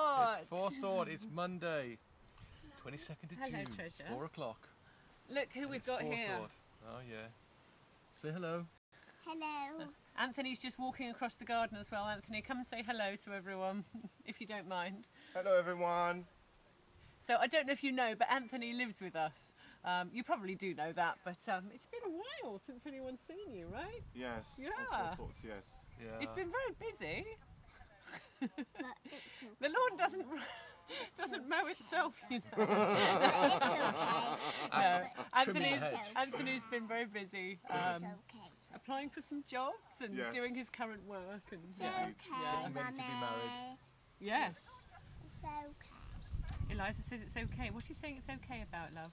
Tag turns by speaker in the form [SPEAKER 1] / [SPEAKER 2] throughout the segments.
[SPEAKER 1] It's Forethought. It's Monday, 22nd of
[SPEAKER 2] Hello,
[SPEAKER 1] June,
[SPEAKER 2] Treasure.
[SPEAKER 1] 4 o'clock.
[SPEAKER 2] Look who we've got here.
[SPEAKER 1] Oh yeah. Say hello.
[SPEAKER 3] Hello.
[SPEAKER 2] Anthony's just walking across the garden as well. Anthony, come and say hello to everyone, if you don't mind.
[SPEAKER 4] Hello everyone.
[SPEAKER 2] So I don't know if you know, but Anthony lives with us. You probably do know that, but it's been a while since anyone's seen you, right?
[SPEAKER 4] Yes.
[SPEAKER 2] Yeah.
[SPEAKER 4] Of Forethought, yes.
[SPEAKER 1] Yeah.
[SPEAKER 2] It's been very busy.
[SPEAKER 3] But it's okay.
[SPEAKER 2] The lawn doesn't mow itself, you know.
[SPEAKER 3] But it's okay.
[SPEAKER 2] No,
[SPEAKER 1] Trimming the hedge.
[SPEAKER 2] Anthony's been very busy
[SPEAKER 3] It's okay.
[SPEAKER 2] applying for some jobs and
[SPEAKER 4] Yes.
[SPEAKER 2] doing his current work. And
[SPEAKER 3] It's okay,
[SPEAKER 1] Getting ready to be
[SPEAKER 3] Mummy.
[SPEAKER 1] married.
[SPEAKER 2] yes,
[SPEAKER 3] It's okay.
[SPEAKER 2] Eliza says it's okay. What's she saying it's okay about, love?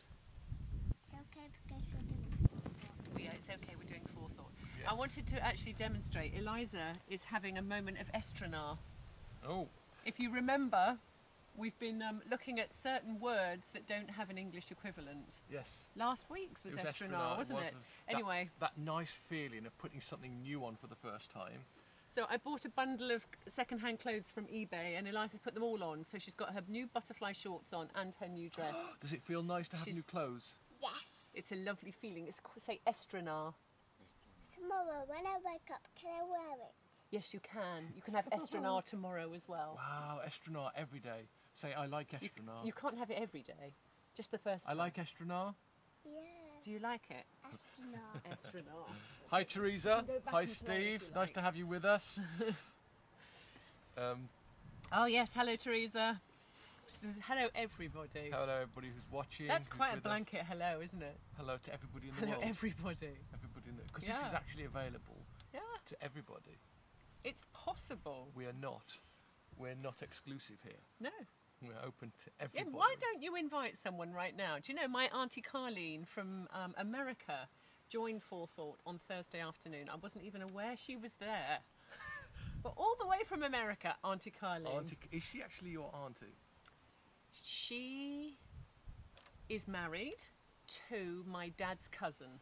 [SPEAKER 3] It's okay because we're doing Forethought.
[SPEAKER 2] Well, yeah, it's okay. We're doing Forethought.
[SPEAKER 1] Yes.
[SPEAKER 2] I wanted to actually demonstrate. Eliza is having a moment of estrenar.
[SPEAKER 1] Oh.
[SPEAKER 2] If you remember, we've been looking at certain words that don't have an English equivalent.
[SPEAKER 1] Yes.
[SPEAKER 2] Last week's was
[SPEAKER 1] It was
[SPEAKER 2] estrenar, wasn't it? Anyway,
[SPEAKER 1] That nice feeling of putting something new on for the first time.
[SPEAKER 2] so I bought a bundle of second-hand clothes from eBay, and Eliza's put them all on. So she's got her new butterfly shorts on and her new dress.
[SPEAKER 1] Does it feel nice to have
[SPEAKER 2] She's-
[SPEAKER 1] new clothes?
[SPEAKER 3] Yes.
[SPEAKER 2] It's a lovely feeling. It's say estrenar.
[SPEAKER 3] Tomorrow when I wake up, can I wear it?
[SPEAKER 2] Yes, you can. You can have estrenar tomorrow as well.
[SPEAKER 1] Wow, Estrenar every day. Say, I like Estrenar.
[SPEAKER 2] You can't have it every day. Just the first
[SPEAKER 1] I
[SPEAKER 2] time.
[SPEAKER 1] like Estrenar.
[SPEAKER 3] Yeah.
[SPEAKER 2] Do you like it?
[SPEAKER 3] Astronaut.
[SPEAKER 2] Estrenar.
[SPEAKER 1] Hi, Teresa.
[SPEAKER 2] go back
[SPEAKER 1] Hi,
[SPEAKER 2] and play if
[SPEAKER 1] Steve.
[SPEAKER 2] you
[SPEAKER 1] Nice
[SPEAKER 2] like.
[SPEAKER 1] to have you with us.
[SPEAKER 2] Oh yes, hello Teresa. She says, hello everybody.
[SPEAKER 1] Hello, everybody who's watching.
[SPEAKER 2] That's
[SPEAKER 1] who's
[SPEAKER 2] quite a
[SPEAKER 1] with us.
[SPEAKER 2] blanket hello, isn't it?
[SPEAKER 1] Hello to everybody in the
[SPEAKER 2] Hello
[SPEAKER 1] world.
[SPEAKER 2] everybody.
[SPEAKER 1] Everybody in the because
[SPEAKER 2] Yeah.
[SPEAKER 1] this is actually available
[SPEAKER 2] Yeah,
[SPEAKER 1] to everybody.
[SPEAKER 2] it's possible.
[SPEAKER 1] We're not exclusive here.
[SPEAKER 2] No.
[SPEAKER 1] We're open to
[SPEAKER 2] Yeah,
[SPEAKER 1] everybody.
[SPEAKER 2] why don't you invite someone right now? Do you know my Auntie Carlene from America joined Forethought on Thursday afternoon? I wasn't even aware she was there. But all the way from America, Auntie Carlene.
[SPEAKER 1] Auntie, is she actually your auntie?
[SPEAKER 2] She is married to my dad's cousin.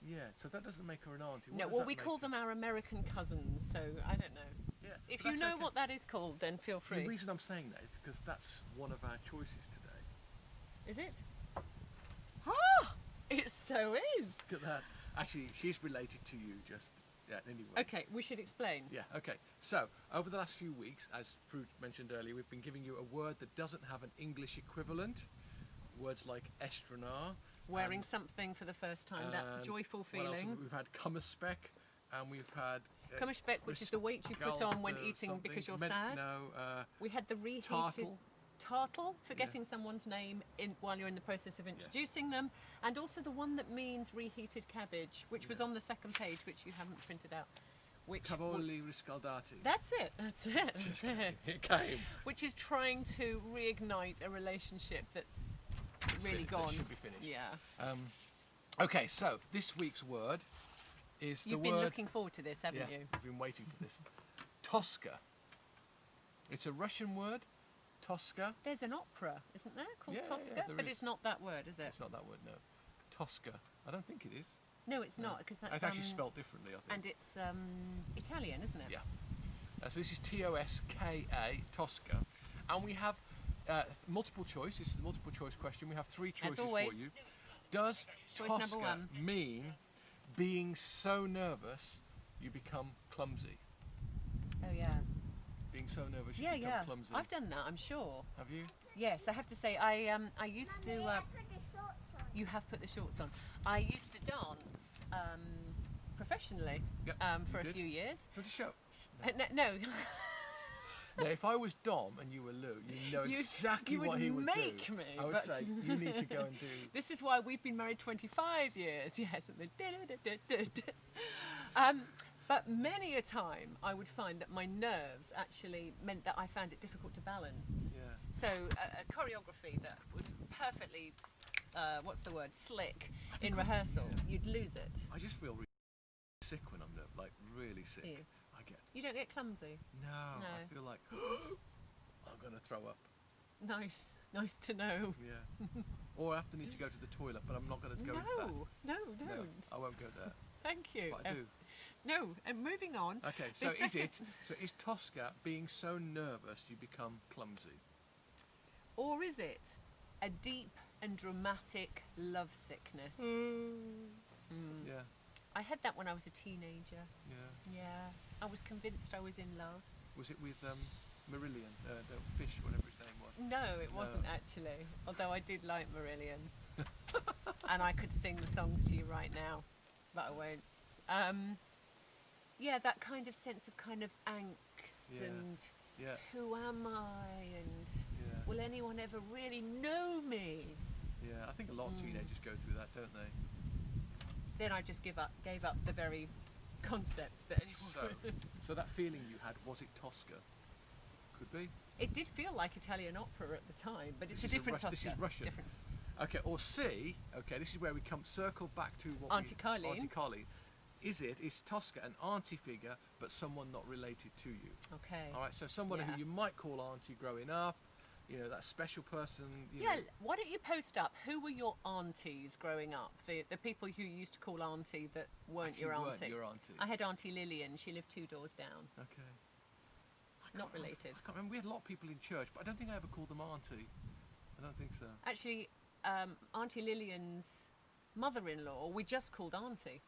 [SPEAKER 1] Yeah, so that doesn't make her an auntie. What
[SPEAKER 2] No,
[SPEAKER 1] does
[SPEAKER 2] well,
[SPEAKER 1] that
[SPEAKER 2] we
[SPEAKER 1] make
[SPEAKER 2] call
[SPEAKER 1] her?
[SPEAKER 2] them our American cousins, so I don't know.
[SPEAKER 1] Yeah,
[SPEAKER 2] If
[SPEAKER 1] but
[SPEAKER 2] you
[SPEAKER 1] that's
[SPEAKER 2] know
[SPEAKER 1] okay.
[SPEAKER 2] what that is called, then feel free.
[SPEAKER 1] The reason I'm saying that is because that's one of our choices today.
[SPEAKER 2] Is it? Ah, it so is.
[SPEAKER 1] Look at that. Actually, she's related to you, just anyway.
[SPEAKER 2] Okay, we should explain.
[SPEAKER 1] Yeah, okay. So, over the last few weeks, as Fruit mentioned earlier, we've been giving you a word that doesn't have an English equivalent. Words like estrenar.
[SPEAKER 2] Wearing
[SPEAKER 1] and-
[SPEAKER 2] something for the first time, that
[SPEAKER 1] and
[SPEAKER 2] joyful
[SPEAKER 1] what else have
[SPEAKER 2] feeling.
[SPEAKER 1] We've had kummerspeck, and we've had...
[SPEAKER 2] Kummerspeck, which is the weight you put on when eating because you're sad.
[SPEAKER 1] No,
[SPEAKER 2] We had the reheated
[SPEAKER 1] tartle.
[SPEAKER 2] tartle, forgetting someone's name while you're in the process of introducing them, and also the one that means reheated cabbage, which was on the second page, which you haven't printed out. Which
[SPEAKER 1] cavoli riscaldati.
[SPEAKER 2] That's it. That's it. That's it.
[SPEAKER 1] It came.
[SPEAKER 2] Which is trying to reignite a relationship that's really
[SPEAKER 1] That
[SPEAKER 2] gone.
[SPEAKER 1] should be finished.
[SPEAKER 2] Yeah.
[SPEAKER 1] Okay, so this week's word is
[SPEAKER 2] You've
[SPEAKER 1] the
[SPEAKER 2] been
[SPEAKER 1] word...
[SPEAKER 2] looking forward to this, haven't
[SPEAKER 1] yeah,
[SPEAKER 2] you?
[SPEAKER 1] I've been waiting for this. Tosca. It's a Russian word, Tosca.
[SPEAKER 2] There's an opera, isn't there, called
[SPEAKER 1] Yeah,
[SPEAKER 2] Tosca?
[SPEAKER 1] yeah, there
[SPEAKER 2] but
[SPEAKER 1] is.
[SPEAKER 2] it's not that word, is it?
[SPEAKER 1] It's not that word, no. Tosca. I don't think it is.
[SPEAKER 2] No, it's not, because that's
[SPEAKER 1] It's actually spelt differently, I think.
[SPEAKER 2] and it's Italian, isn't it?
[SPEAKER 1] Yeah. So this is T-O-S-K-A, Tosca. And we have multiple choice. This is the multiple choice question. We have three choices
[SPEAKER 2] always.
[SPEAKER 1] for you. Does
[SPEAKER 2] Choice number
[SPEAKER 1] Tosca
[SPEAKER 2] one.
[SPEAKER 1] mean being so nervous you become clumsy?
[SPEAKER 2] Oh, yeah.
[SPEAKER 1] Being so nervous you
[SPEAKER 2] Yeah,
[SPEAKER 1] become
[SPEAKER 2] yeah.
[SPEAKER 1] clumsy.
[SPEAKER 2] I've done that, I'm sure.
[SPEAKER 1] Have you?
[SPEAKER 2] Yes, I have to say, I used to...
[SPEAKER 3] Mummy, I put the shorts on.
[SPEAKER 2] you have put the shorts on. I used to dance professionally
[SPEAKER 1] Yep,
[SPEAKER 2] for
[SPEAKER 1] you
[SPEAKER 2] a
[SPEAKER 1] did.
[SPEAKER 2] few years.
[SPEAKER 1] Do you want to show?
[SPEAKER 2] No.
[SPEAKER 1] Now, if I was Dom and you were Lou, you know
[SPEAKER 2] You-
[SPEAKER 1] exactly
[SPEAKER 2] you
[SPEAKER 1] what
[SPEAKER 2] would
[SPEAKER 1] he would
[SPEAKER 2] make
[SPEAKER 1] do.
[SPEAKER 2] me,
[SPEAKER 1] I would
[SPEAKER 2] but-
[SPEAKER 1] say, you need to go and do...
[SPEAKER 2] This is why we've been married 25 years. Yes. And but many a time I would find that my nerves actually meant that I found it difficult to balance.
[SPEAKER 1] Yeah.
[SPEAKER 2] So a choreography that was perfectly, slick in rehearsal, you'd lose it.
[SPEAKER 1] I just feel really sick when I'm like really sick.
[SPEAKER 2] Do you?
[SPEAKER 1] I get
[SPEAKER 2] You don't get clumsy.
[SPEAKER 1] no,
[SPEAKER 2] No.
[SPEAKER 1] I feel like I'm gonna throw up.
[SPEAKER 2] Nice to know.
[SPEAKER 1] Yeah. Or I have to need to go to the toilet, but I'm not gonna go into that.
[SPEAKER 2] No,
[SPEAKER 1] No,
[SPEAKER 2] don't.
[SPEAKER 1] I won't go there.
[SPEAKER 2] Thank you.
[SPEAKER 1] But I do.
[SPEAKER 2] No, and moving on.
[SPEAKER 1] Okay,
[SPEAKER 2] The
[SPEAKER 1] so
[SPEAKER 2] second-
[SPEAKER 1] is Tosca being so nervous you become clumsy?
[SPEAKER 2] Or is it a deep and dramatic love sickness?
[SPEAKER 1] Yeah,
[SPEAKER 2] I had that when I was a teenager.
[SPEAKER 1] yeah.
[SPEAKER 2] Yeah, I was convinced I was in love.
[SPEAKER 1] Was it with Marillion, the fish, whatever his name was?
[SPEAKER 2] No, it wasn't actually. Although I did like Marillion, and I could sing the songs to you right now, but I won't. Yeah, that kind of sense of kind of angst
[SPEAKER 1] Yeah.
[SPEAKER 2] and
[SPEAKER 1] Yeah,
[SPEAKER 2] who am I and
[SPEAKER 1] yeah,
[SPEAKER 2] will anyone ever really know me?
[SPEAKER 1] yeah. I think a lot of teenagers go through that, don't they?
[SPEAKER 2] Then I just gave up the very concept that anyone
[SPEAKER 1] So that feeling you had, was it Tosca? Could be.
[SPEAKER 2] It did feel like Italian opera at the time, but it's
[SPEAKER 1] This
[SPEAKER 2] a
[SPEAKER 1] is
[SPEAKER 2] different
[SPEAKER 1] This
[SPEAKER 2] Tosca.
[SPEAKER 1] is Russian.
[SPEAKER 2] Different.
[SPEAKER 1] Okay, or C. Okay, this is where we circle back to what
[SPEAKER 2] Auntie Carleen.
[SPEAKER 1] Auntie Carleen. Is Tosca an auntie figure, but someone not related to you?
[SPEAKER 2] Okay.
[SPEAKER 1] All right, so someone
[SPEAKER 2] Yeah.
[SPEAKER 1] who you might call auntie growing up, you know, that special person. You
[SPEAKER 2] Yeah,
[SPEAKER 1] know,
[SPEAKER 2] why don't you post up who were your aunties growing up? The people who you used to call auntie that weren't
[SPEAKER 1] actually
[SPEAKER 2] your auntie.
[SPEAKER 1] weren't your auntie.
[SPEAKER 2] I had Auntie Lillian. She lived 2 doors down.
[SPEAKER 1] Okay.
[SPEAKER 2] Not related.
[SPEAKER 1] I can't remember. We had a lot of people in church, but I don't think I ever called them auntie. I don't think so.
[SPEAKER 2] Actually, Auntie Lillian's mother-in-law, we just called auntie.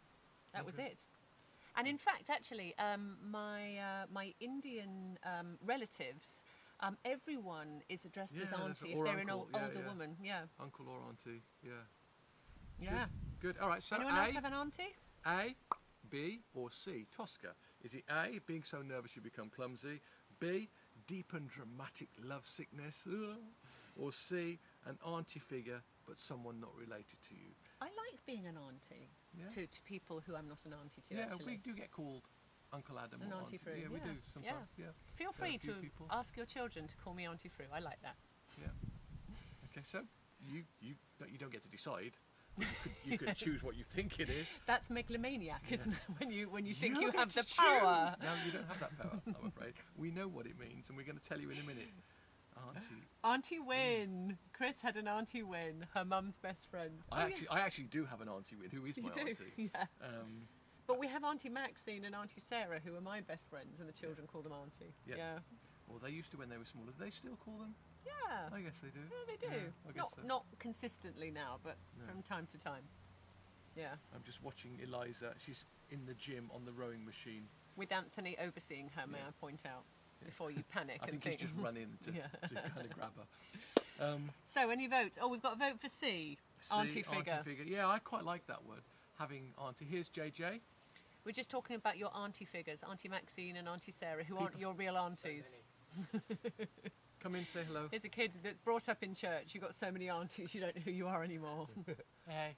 [SPEAKER 2] That was it. And in fact, actually, my Indian relatives, everyone is addressed as
[SPEAKER 1] Yeah, that's
[SPEAKER 2] auntie
[SPEAKER 1] right.
[SPEAKER 2] if
[SPEAKER 1] Or
[SPEAKER 2] they're an
[SPEAKER 1] uncle,
[SPEAKER 2] older
[SPEAKER 1] yeah.
[SPEAKER 2] woman. Yeah.
[SPEAKER 1] Uncle or auntie. Yeah.
[SPEAKER 2] Yeah.
[SPEAKER 1] Good. All right. So
[SPEAKER 2] Anyone else have an auntie?
[SPEAKER 1] A, B, or C? Tosca. Is it A, being so nervous you become clumsy? B, deep and dramatic love sickness? Or C, an auntie figure but someone not related to you?
[SPEAKER 2] I like being an auntie
[SPEAKER 1] Yeah.
[SPEAKER 2] to people who I'm not an auntie to.
[SPEAKER 1] Yeah,
[SPEAKER 2] actually.
[SPEAKER 1] we do get called Uncle Adam
[SPEAKER 2] An
[SPEAKER 1] or
[SPEAKER 2] Auntie Fru,
[SPEAKER 1] Yeah, we
[SPEAKER 2] yeah.
[SPEAKER 1] do sometimes. Yeah.
[SPEAKER 2] Feel
[SPEAKER 1] There are
[SPEAKER 2] free
[SPEAKER 1] a few
[SPEAKER 2] to
[SPEAKER 1] people.
[SPEAKER 2] ask your children to call me Auntie Fru. I like that.
[SPEAKER 1] Yeah. Okay, so you don't get to decide. You could choose what you think it is.
[SPEAKER 2] That's megalomaniac, isn't it? When you think you
[SPEAKER 1] get
[SPEAKER 2] have
[SPEAKER 1] to
[SPEAKER 2] the power.
[SPEAKER 1] choose. No, you don't have that power, I'm afraid. We know what it means, and we're going to tell you in a minute. Auntie.
[SPEAKER 2] Auntie Win. Chris had an Auntie Win, her mum's best friend.
[SPEAKER 1] I actually do have an auntie who is
[SPEAKER 2] You
[SPEAKER 1] my
[SPEAKER 2] do?
[SPEAKER 1] auntie.
[SPEAKER 2] Yeah.
[SPEAKER 1] Um,
[SPEAKER 2] But we have Auntie Maxine and Auntie Sarah, who are my best friends, and the children call them Auntie.
[SPEAKER 1] Yeah.
[SPEAKER 2] Yeah.
[SPEAKER 1] well, they used to when they were smaller. Do they still call them?
[SPEAKER 2] Yeah.
[SPEAKER 1] I guess they do.
[SPEAKER 2] Yeah, they do.
[SPEAKER 1] Yeah, I guess so.
[SPEAKER 2] Not consistently now, but
[SPEAKER 1] No.
[SPEAKER 2] from time to time. Yeah.
[SPEAKER 1] I'm just watching Eliza. She's in the gym on the rowing machine.
[SPEAKER 2] With Anthony overseeing her, may
[SPEAKER 1] Yeah.
[SPEAKER 2] I point out, before you panic
[SPEAKER 1] I
[SPEAKER 2] and
[SPEAKER 1] think he's just run in to,
[SPEAKER 2] Yeah.
[SPEAKER 1] to kind of grab her.
[SPEAKER 2] So, any votes? Oh, we've got a vote for C.
[SPEAKER 1] See,
[SPEAKER 2] Auntie figure.
[SPEAKER 1] Auntie figure. Yeah, I quite like that word. Having auntie. Here's JJ.
[SPEAKER 2] We're just talking about your auntie figures, Auntie Maxine and Auntie Sarah, who aren't your real aunties.
[SPEAKER 1] Come in, say hello.
[SPEAKER 2] Here's a kid that's brought up in church. You've got so many aunties, you don't know who you are anymore.
[SPEAKER 5] Hey.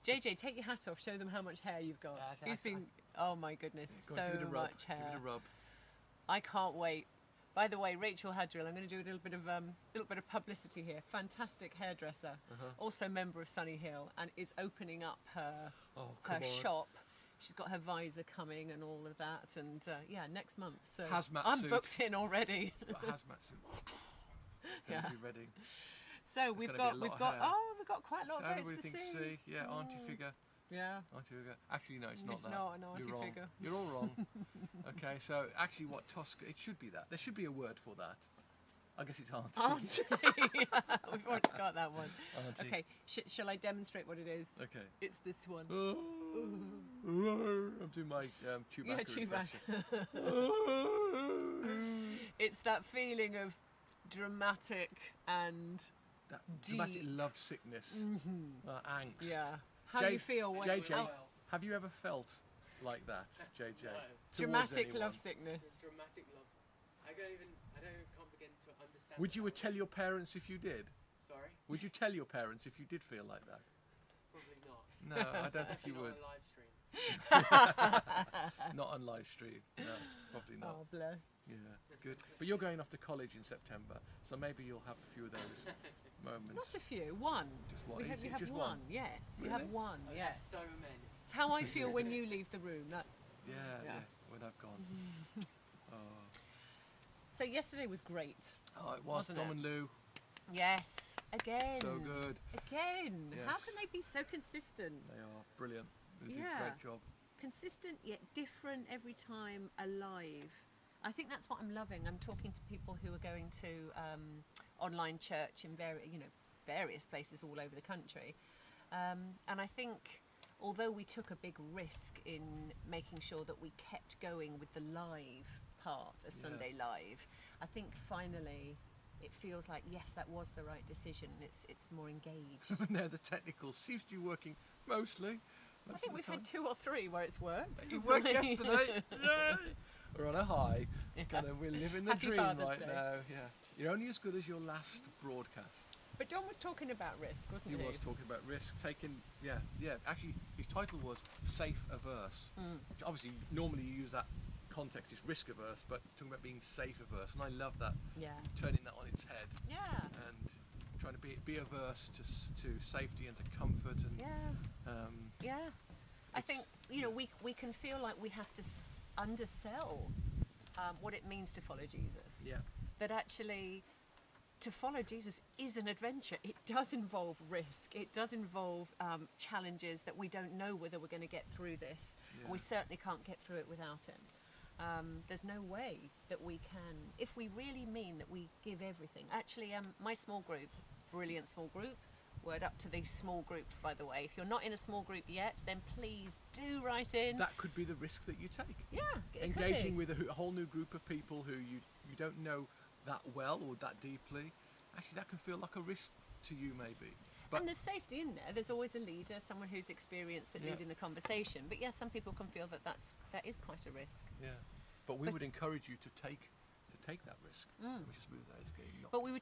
[SPEAKER 2] JJ, take your hat off. Show them how much hair you've got. He's been, oh my goodness,
[SPEAKER 1] Go on,
[SPEAKER 2] so
[SPEAKER 1] give it a rub.
[SPEAKER 2] much hair.
[SPEAKER 1] Give it a rub.
[SPEAKER 2] I can't wait. By the way, Rachel Hadrill, I'm going to do a little bit of publicity here. Fantastic hairdresser, also member of Sunny Hill, and is opening up her
[SPEAKER 1] Oh, come
[SPEAKER 2] her
[SPEAKER 1] on.
[SPEAKER 2] shop. She's got her visor coming and all of that, and yeah, next month. So
[SPEAKER 1] Hazmat
[SPEAKER 2] I'm
[SPEAKER 1] suit.
[SPEAKER 2] booked in already.
[SPEAKER 1] Got a hazmat suit.
[SPEAKER 2] Yeah.
[SPEAKER 1] Be ready.
[SPEAKER 2] So we've
[SPEAKER 1] gonna be a
[SPEAKER 2] got
[SPEAKER 1] lot of hair.
[SPEAKER 2] we've got quite a lot
[SPEAKER 1] So
[SPEAKER 2] of
[SPEAKER 1] everybody
[SPEAKER 2] votes for
[SPEAKER 1] thinks
[SPEAKER 2] C.
[SPEAKER 1] C. Yeah, auntie figure.
[SPEAKER 2] Yeah.
[SPEAKER 1] Auntie figure. Actually, no, it's not
[SPEAKER 2] It's
[SPEAKER 1] that.
[SPEAKER 2] not an auntie
[SPEAKER 1] You're wrong.
[SPEAKER 2] figure.
[SPEAKER 1] You're all wrong. Okay, so actually, what Tosca? It should be that. There should be a word for that. I guess it's auntie.
[SPEAKER 2] Auntie. We've already got that one.
[SPEAKER 1] Auntie.
[SPEAKER 2] Okay, shall I demonstrate what it is?
[SPEAKER 1] Okay.
[SPEAKER 2] It's this one.
[SPEAKER 1] I'm doing my Chewbacca
[SPEAKER 2] Yeah,
[SPEAKER 1] impression.
[SPEAKER 2] It's that feeling of dramatic and
[SPEAKER 1] That dramatic
[SPEAKER 2] Deep.
[SPEAKER 1] love sickness, angst.
[SPEAKER 2] yeah. How do you feel when
[SPEAKER 1] JJ,
[SPEAKER 2] how-
[SPEAKER 1] have you ever felt like that, JJ?
[SPEAKER 5] No.
[SPEAKER 1] Towards
[SPEAKER 2] dramatic
[SPEAKER 1] anyone?
[SPEAKER 2] love sickness?
[SPEAKER 5] Dramatic love. I can't begin to understand.
[SPEAKER 1] Would you
[SPEAKER 5] what
[SPEAKER 1] tell your parents if you did?
[SPEAKER 5] Sorry?
[SPEAKER 1] Would you tell your parents if you did feel like that?
[SPEAKER 5] Probably not.
[SPEAKER 1] No, I don't think you
[SPEAKER 5] Not
[SPEAKER 1] would.
[SPEAKER 5] on live stream.
[SPEAKER 1] Not on live stream. No, probably not.
[SPEAKER 2] Oh bless.
[SPEAKER 1] Yeah, good. But you're going off to college in September, so maybe you'll have a few of those moments.
[SPEAKER 2] Not a few, one.
[SPEAKER 1] Just one.
[SPEAKER 2] We have,
[SPEAKER 1] Is
[SPEAKER 2] you
[SPEAKER 1] it
[SPEAKER 2] have
[SPEAKER 1] just
[SPEAKER 2] one.
[SPEAKER 1] one?
[SPEAKER 2] Yes, you have
[SPEAKER 1] Really?
[SPEAKER 2] one.
[SPEAKER 5] I've
[SPEAKER 2] Yes.
[SPEAKER 5] had so many.
[SPEAKER 2] It's how I feel when you leave the room. That.
[SPEAKER 1] Yeah,
[SPEAKER 2] Yeah.
[SPEAKER 1] yeah. When I've gone. Oh,
[SPEAKER 2] So yesterday was great.
[SPEAKER 1] oh it was
[SPEAKER 2] Wasn't
[SPEAKER 1] Dom
[SPEAKER 2] it?
[SPEAKER 1] and Lou.
[SPEAKER 2] Yes. Again.
[SPEAKER 1] So good.
[SPEAKER 2] Again. How
[SPEAKER 1] Yes.
[SPEAKER 2] can they be so consistent?
[SPEAKER 1] They are brilliant. They do a
[SPEAKER 2] Yeah.
[SPEAKER 1] great job.
[SPEAKER 2] consistent yet different every time, alive. I think that's what I'm loving. I'm talking to people who are going to online church in various places all over the country, and I think although we took a big risk in making sure that we kept going with the live part of Sunday Live, I think finally it feels like, yes, that was the right decision. It's more engaged.
[SPEAKER 1] Now the technical seems to be working mostly.
[SPEAKER 2] I think we've had 2 or 3 where it's worked.
[SPEAKER 1] It worked yesterday. Yay! We're on a high. We're living the
[SPEAKER 2] Happy
[SPEAKER 1] dream
[SPEAKER 2] Father's
[SPEAKER 1] right
[SPEAKER 2] Day.
[SPEAKER 1] now. Yeah, you're only as good as your last broadcast.
[SPEAKER 2] But Don was talking about risk, wasn't
[SPEAKER 1] He
[SPEAKER 2] he?
[SPEAKER 1] was talking about risk taking. Yeah. Actually, his title was Safe Averse. Which obviously, normally you use that context is risk averse, but talking about being safe averse, and I love that.
[SPEAKER 2] Yeah.
[SPEAKER 1] Turning that on its head.
[SPEAKER 2] Yeah.
[SPEAKER 1] And trying to be averse to safety and to comfort and.
[SPEAKER 2] Yeah. Yeah. I
[SPEAKER 1] It's-
[SPEAKER 2] think we can feel like we have to undersell what it means to follow Jesus.
[SPEAKER 1] Yeah.
[SPEAKER 2] That actually, to follow Jesus is an adventure. It does involve risk. It does involve challenges that we don't know whether we're going to get through this.
[SPEAKER 1] Yeah.
[SPEAKER 2] We certainly can't get through it without him. There's no way that we can, if we really mean that we give everything. Actually, my small group, brilliant small group. Word up to these small groups, by the way. If you're not in a small group yet, then please do write in.
[SPEAKER 1] That could be the risk that you take.
[SPEAKER 2] Yeah, it could
[SPEAKER 1] Engaging
[SPEAKER 2] be.
[SPEAKER 1] with a whole new group of people who you don't know that well or that deeply. Actually, that can feel like a risk to you, maybe. But
[SPEAKER 2] And there's safety in there. There's always a leader, someone who's experienced at
[SPEAKER 1] Yeah.
[SPEAKER 2] leading the conversation. But yeah, some people can feel that that is quite a risk.
[SPEAKER 1] yeah, but we
[SPEAKER 2] But-
[SPEAKER 1] would encourage you to take that risk. We just move that as game. Not
[SPEAKER 2] But we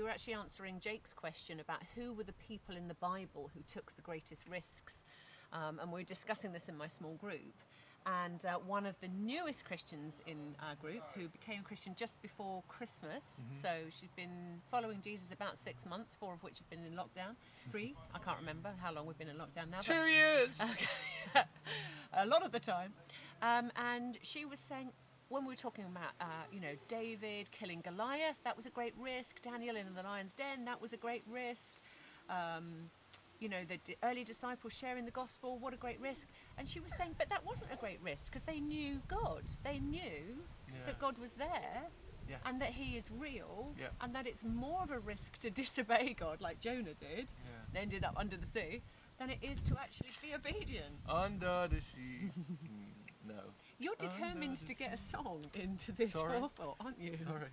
[SPEAKER 2] were actually answering Jake's question about who were the people in the Bible who took the greatest risks. And we were discussing this in my small group. And one of the newest Christians in our group, who became Christian just before Christmas, so she's been following Jesus about 6 months, 4 of which have been in lockdown. 3, I can't remember how long we've been in lockdown now. but-
[SPEAKER 1] 2 years.
[SPEAKER 2] a lot of the time. And she was saying, when we were talking about, David killing Goliath, that was a great risk. Daniel in the lion's den, that was a great risk. The early disciples sharing the gospel, what a great risk. And she was saying, but that wasn't a great risk because they knew God. They knew that God was there
[SPEAKER 1] Yeah.
[SPEAKER 2] and that he is real
[SPEAKER 1] Yeah.
[SPEAKER 2] and that it's more of a risk to disobey God like Jonah did and ended up under the sea than it is to actually be obedient.
[SPEAKER 1] Under the sea. No.
[SPEAKER 2] You're determined to get a song into this
[SPEAKER 1] Sorry?
[SPEAKER 2] forethought, aren't you?
[SPEAKER 1] Sorry.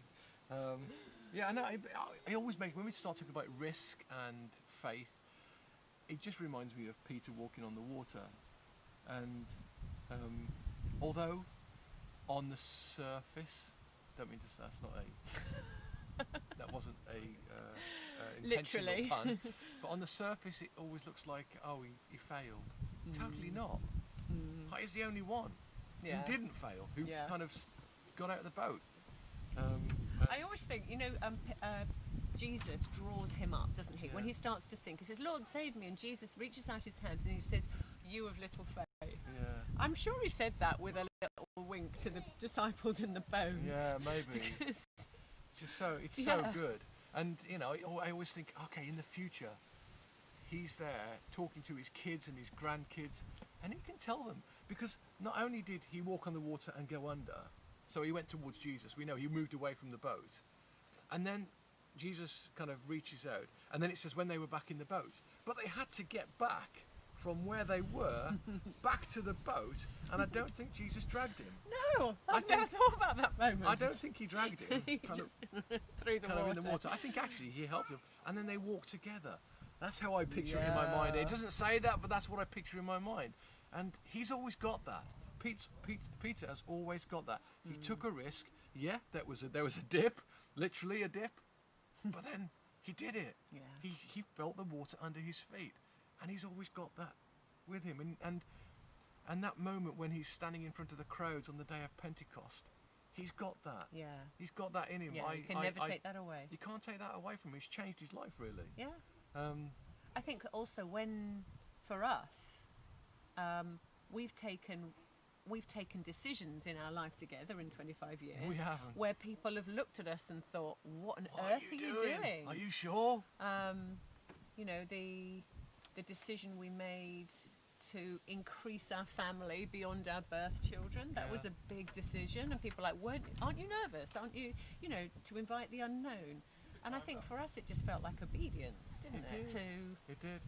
[SPEAKER 1] Yeah, I know. I always make, when we start talking about risk and faith, it just reminds me of Peter walking on the water. And although on the surface, don't mean to, that's not that wasn't a intentional
[SPEAKER 2] Literally.
[SPEAKER 1] pun, but on the surface it always looks like, oh, he failed. Totally not. He's the only one
[SPEAKER 2] Yeah.
[SPEAKER 1] who didn't fail, who
[SPEAKER 2] Yeah.
[SPEAKER 1] kind of got out of the boat.
[SPEAKER 2] I always think, Jesus draws him up, doesn't he? When
[SPEAKER 1] Yeah.
[SPEAKER 2] he starts to sink, he says, Lord, save me. And Jesus reaches out his hands and he says, you of little faith.
[SPEAKER 1] Yeah,
[SPEAKER 2] I'm sure he said that with a little wink to the disciples in the boat.
[SPEAKER 1] yeah, maybe.
[SPEAKER 2] Because-
[SPEAKER 1] It's so
[SPEAKER 2] Yeah.
[SPEAKER 1] good. And I always think, okay, in the future, he's there talking to his kids and his grandkids, and he can tell them, because not only did he walk on the water and go under, so he went towards Jesus. We know he moved away from the boat, and then Jesus kind of reaches out, and then it says when they were back in the boat, but they had to get back from where they were back to the boat, and I don't think Jesus dragged him.
[SPEAKER 2] No,
[SPEAKER 1] I
[SPEAKER 2] I've never
[SPEAKER 1] think-
[SPEAKER 2] thought about that moment.
[SPEAKER 1] I don't think he dragged him.
[SPEAKER 2] He
[SPEAKER 1] kind of,
[SPEAKER 2] just threw the
[SPEAKER 1] kind
[SPEAKER 2] water.
[SPEAKER 1] of in the water. I think actually he helped them, and then they walked together. That's how I picture it in my mind. It
[SPEAKER 2] Yeah.
[SPEAKER 1] doesn't say that, but that's what I picture in my mind. And he's always got that. Peter has always got that. He took a risk. Yeah, there was a dip, literally a dip, but then he did it.
[SPEAKER 2] Yeah.
[SPEAKER 1] He felt the water under his feet, and he's always got that with him. And that moment when he's standing in front of the crowds on the day of Pentecost, he's got that.
[SPEAKER 2] Yeah.
[SPEAKER 1] He's got that in him.
[SPEAKER 2] Yeah, you can never take that away.
[SPEAKER 1] You can't take that away from him. He's changed his life, really.
[SPEAKER 2] Yeah.
[SPEAKER 1] Um,
[SPEAKER 2] I think also for us, we've taken decisions in our life together in 25 years.
[SPEAKER 1] We haven't.
[SPEAKER 2] Where people have looked at us and thought, what on
[SPEAKER 1] what
[SPEAKER 2] earth are you doing?
[SPEAKER 1] Are you sure?
[SPEAKER 2] The decision we made to increase our family beyond our birth children. That was
[SPEAKER 1] Yeah.
[SPEAKER 2] a big decision, and people are like, aren't you nervous? Aren't you, to invite the unknown? And I think for us, it just felt like obedience, didn't it?
[SPEAKER 1] It did. It did.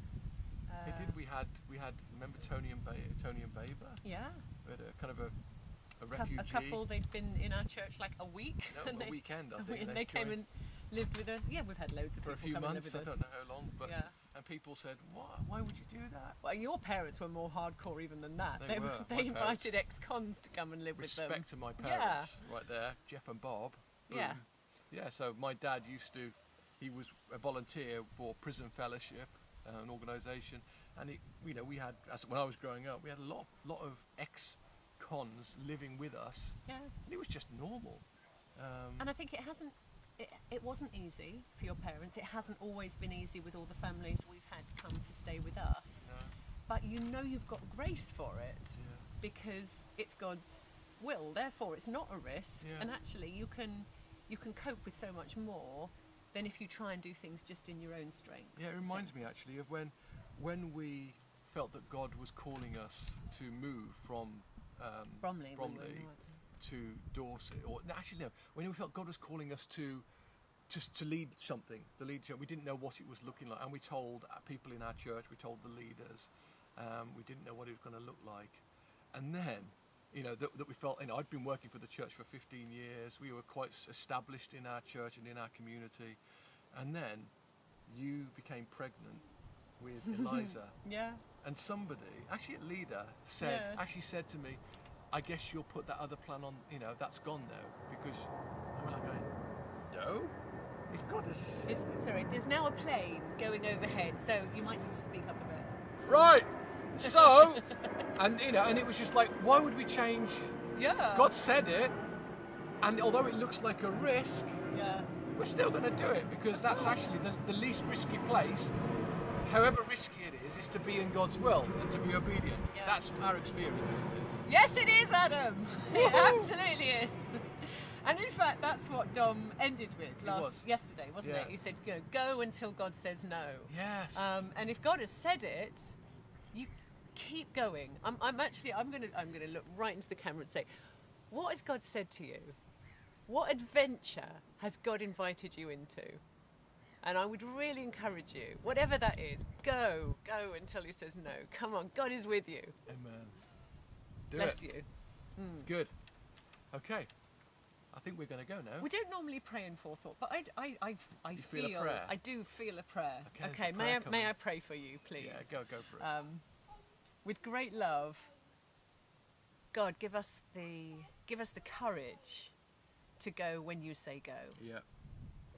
[SPEAKER 1] It did. We had. Remember Tony and Baber?
[SPEAKER 2] Yeah.
[SPEAKER 1] We had a kind of a
[SPEAKER 2] A
[SPEAKER 1] refugee.
[SPEAKER 2] couple, they'd been in our church like a week.
[SPEAKER 1] No,
[SPEAKER 2] and
[SPEAKER 1] a weekend, I think.
[SPEAKER 2] and they came
[SPEAKER 1] joined
[SPEAKER 2] and lived with us. Yeah, we've had loads of
[SPEAKER 1] for a
[SPEAKER 2] people
[SPEAKER 1] few
[SPEAKER 2] come and live
[SPEAKER 1] months.
[SPEAKER 2] with
[SPEAKER 1] I
[SPEAKER 2] us.
[SPEAKER 1] don't know how long, but
[SPEAKER 2] Yeah.
[SPEAKER 1] and people said, Why would you do that?"
[SPEAKER 2] Well, your parents were more hardcore even than that.
[SPEAKER 1] They were. My
[SPEAKER 2] They invited ex-cons to come and live with them.
[SPEAKER 1] Respect to my
[SPEAKER 2] Yeah.
[SPEAKER 1] parents, right there, Jeff and Bob. Boom.
[SPEAKER 2] Yeah.
[SPEAKER 1] Yeah. So my dad he was a volunteer for Prison Fellowship, an organisation, and we had, when I was growing up, we had a lot of ex-cons living with us,
[SPEAKER 2] Yeah.
[SPEAKER 1] and it was just normal.
[SPEAKER 2] And I think it wasn't easy for your parents. It hasn't always been easy with all the families we've had come to stay with us.
[SPEAKER 1] No.
[SPEAKER 2] But you've got grace for it
[SPEAKER 1] Yeah.
[SPEAKER 2] because it's God's will. Therefore, it's not a risk.
[SPEAKER 1] Yeah.
[SPEAKER 2] And actually, you can cope with so much more than if you try and do things just in your own strength.
[SPEAKER 1] Yeah, it reminds me actually of when we felt that God was calling us to move from
[SPEAKER 2] Bromley.
[SPEAKER 1] to Dorset, or actually no, when we felt God was calling us to lead something, we didn't know what it was looking like, and we told people in our church, we told the leaders, we didn't know what it was going to look like, and then that we felt, I'd been working for the church for 15 years, we were quite established in our church and in our community, and then you became pregnant with Eliza.
[SPEAKER 2] Yeah.
[SPEAKER 1] And somebody, actually a leader, said to me, "I guess you'll put that other plan on, that's gone now," because and we're like going, "No, if God has
[SPEAKER 2] Sorry, there's now a plane going overhead, so you might need to speak up a bit.
[SPEAKER 1] right." So, and and it was just like, why would we change?
[SPEAKER 2] Yeah.
[SPEAKER 1] God said it, and although it looks like a risk,
[SPEAKER 2] Yeah.
[SPEAKER 1] we're still going to do it because that's actually the least risky place. However risky it is to be in God's will and to be obedient.
[SPEAKER 2] Yeah.
[SPEAKER 1] That's our experience, isn't it?
[SPEAKER 2] Yes, it is, Adam. It absolutely is. And in fact, that's what Dom ended with yesterday, wasn't
[SPEAKER 1] Yeah.
[SPEAKER 2] it? You said, go until God says no.
[SPEAKER 1] Yes.
[SPEAKER 2] And if God has said it, you keep going. I'm gonna look right into the camera and say, what has God said to you? What adventure has God invited you into? And I would really encourage you, whatever that is, go until He says no. Come on, God is with you.
[SPEAKER 1] Amen. Do
[SPEAKER 2] Bless
[SPEAKER 1] it.
[SPEAKER 2] you.
[SPEAKER 1] Good. Okay. I think we're going to go now.
[SPEAKER 2] We don't normally pray in forethought, but I
[SPEAKER 1] You feel a prayer?
[SPEAKER 2] I do feel a prayer.
[SPEAKER 1] Okay, there's
[SPEAKER 2] Okay,
[SPEAKER 1] a prayer
[SPEAKER 2] may
[SPEAKER 1] coming.
[SPEAKER 2] I pray for you, please?
[SPEAKER 1] Yeah, go for it.
[SPEAKER 2] With great love, God, give us the courage to go when you say go,
[SPEAKER 1] Yeah.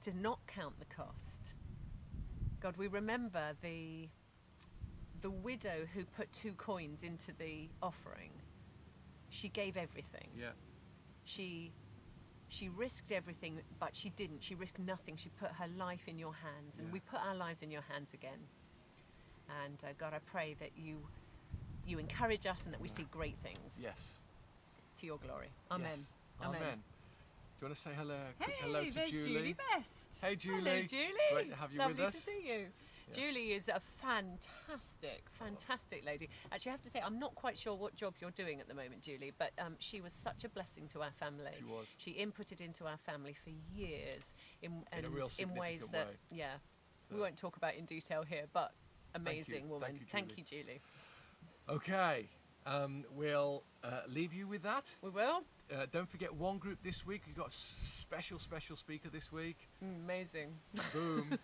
[SPEAKER 2] to not count the cost. God, we remember the widow who put 2 coins into the offering. She gave everything.
[SPEAKER 1] Yeah.
[SPEAKER 2] She risked everything, but she didn't. She risked nothing. She put her life in your hands, and
[SPEAKER 1] Yeah.
[SPEAKER 2] we put our lives in your hands again. And God, I pray that you encourage us and that we see great things
[SPEAKER 1] Yes.
[SPEAKER 2] to your glory. Amen.
[SPEAKER 1] Yes.
[SPEAKER 2] Amen.
[SPEAKER 1] Amen. Do you want to say hello? Quick
[SPEAKER 2] Hey,
[SPEAKER 1] hello to
[SPEAKER 2] there's Julie Best.
[SPEAKER 1] Hey, Julie.
[SPEAKER 2] Hello, Julie.
[SPEAKER 1] Great to have you
[SPEAKER 2] Lovely
[SPEAKER 1] with us.
[SPEAKER 2] to see you.
[SPEAKER 1] Yeah.
[SPEAKER 2] Julie is a fantastic lady. Actually, I have to say, I'm not quite sure what job you're doing at the moment, Julie, but she was such a blessing to our family.
[SPEAKER 1] She was.
[SPEAKER 2] She inputted into our family for years in
[SPEAKER 1] a real
[SPEAKER 2] ways
[SPEAKER 1] significant
[SPEAKER 2] that,
[SPEAKER 1] way.
[SPEAKER 2] yeah, we
[SPEAKER 1] So-
[SPEAKER 2] won't talk about in detail here, but amazing
[SPEAKER 1] you.
[SPEAKER 2] woman.
[SPEAKER 1] Thank you,
[SPEAKER 2] Julie.
[SPEAKER 1] Okay. We'll leave you with that.
[SPEAKER 2] We will.
[SPEAKER 1] Don't forget one group this week. We've got a special speaker this week.
[SPEAKER 2] Amazing.
[SPEAKER 1] Boom.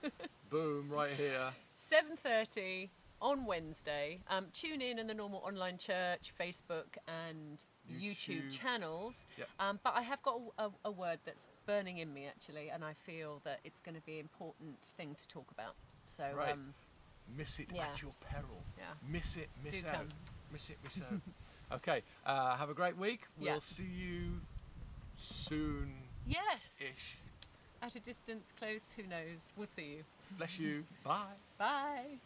[SPEAKER 1] Boom, right here.
[SPEAKER 2] 7:30 on Wednesday. Tune in the normal online church, Facebook and YouTube channels.
[SPEAKER 1] Yep.
[SPEAKER 2] But I have got a word that's burning in me, actually, and I feel that it's going to be an important thing to talk about. So,
[SPEAKER 1] Right. Miss it
[SPEAKER 2] yeah.
[SPEAKER 1] at your peril.
[SPEAKER 2] Yeah.
[SPEAKER 1] Miss it, miss
[SPEAKER 2] Do
[SPEAKER 1] out.
[SPEAKER 2] come.
[SPEAKER 1] Miss it, miss out. Okay. Have a great week. We'll
[SPEAKER 2] Yeah.
[SPEAKER 1] see you soon-ish.
[SPEAKER 2] Yes. At a distance, close, who knows? We'll see you.
[SPEAKER 1] Bless you. Bye.
[SPEAKER 2] Bye.